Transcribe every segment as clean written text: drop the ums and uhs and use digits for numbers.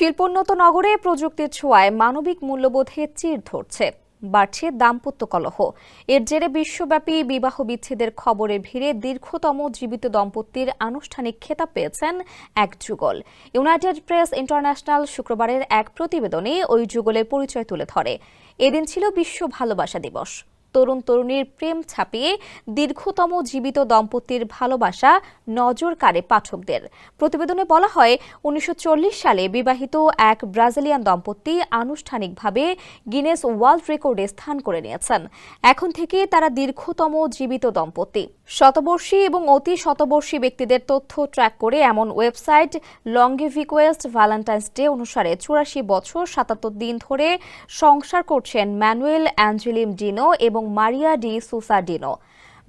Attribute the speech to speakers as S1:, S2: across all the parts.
S1: শিল্পোন্নত নগরে প্রযুক্তির ছোঁয়ায় মানবিক মূল্যবোধে চির ধরছে, বাড়ছে দাম্পত্য কলহ। এর জেরে বিশ্বব্যাপী বিবাহ বিচ্ছেদের খবরে ভিড়ে দীর্ঘতম জীবিত দম্পতির আনুষ্ঠানিক খেতাব পেয়েছেন এক যুগল। ইউনাইটেড প্রেস ইন্টারন্যাশনাল শুক্রবারের এক প্রতিবেদনে ওই যুগলের পরিচয় তুলে ধরে। এদিন ছিল বিশ্ব ভালোবাসা দিবস। তরুণ তরুণীর প্রেম ছাপিয়ে দীর্ঘতম জীবিত দম্পতির ভালোবাসা নজর কাড়ে পাঠকদের। প্রতিবেদনে বলা হয়, 1940 সালে বিবাহিত এক ব্রাজিলিয়ান দম্পতি আনুষ্ঠানিকভাবে গিনেস ওয়ার্ল্ড রেকর্ডে স্থান করে নিয়েছেন। এখন থেকে তারা দীর্ঘতম জীবিত দম্পতি। শতবর্ষী এবং অতি শতবর্ষী ব্যক্তিদের তথ্য ট্র্যাক করে এমন ওয়েবসাইট লংগেভিকোয়েস্ট ভ্যালেন্টাইন্স ডে অনুসারে 84 বছর 77 দিন ধরে সংসার করছেন ম্যানুয়েল অ্যাঞ্জেলিম ডিনো এবং মারিয়া ডি সুসা ডিনো।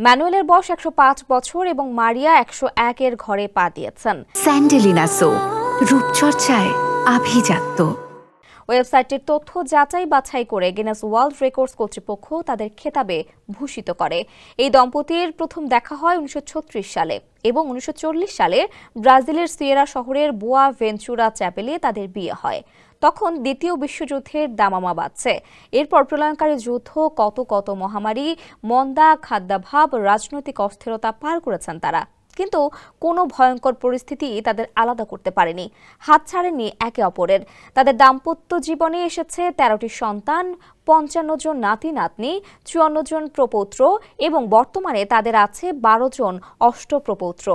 S1: ম্যানুয়েলের বয়স 105 বছর এবং মারিয়া 101 ঘরে পা দিয়েছেন।
S2: স্যান্ডেলিনা সো, রূপচর্চায় আভিজাত্য।
S1: ওয়েবসাইটটির তথ্য যাচাই বাছাই করে গিনেস ওয়ার্ল্ড রেকর্ডস কর্তৃপক্ষ তাদের খেতাবে ভূষিত করে। এই দম্পতির প্রথম দেখা হয় 1936 সালে এবং 1940 সালে ব্রাজিলের সিয়েরা শহরের বোয়া ভেঞ্চুরা চ্যাপেলে তাদের বিয়ে হয়। তখন দ্বিতীয় বিশ্বযুদ্ধের দামামা বাজছে। এরপর প্রলয়ঙ্কারী যুদ্ধ, কত মহামারী, মন্দা, খাদ্যাভাব, রাজনৈতিক অস্থিরতা পার করেছেন তারা। কিন্তু কোনো ভয়ঙ্কর পরিস্থিতি তাদের আলাদা করতে পারেনি, হাত ছাড়েননি একে অপরের। তাদের দাম্পত্য জীবনে এসেছে 13টি সন্তান, 55 জন নাতি নাতনি, 54 জন প্রপৌত্র এবং বর্তমানে তাদের আছে 12 জন অষ্টপ্রপৌত্র।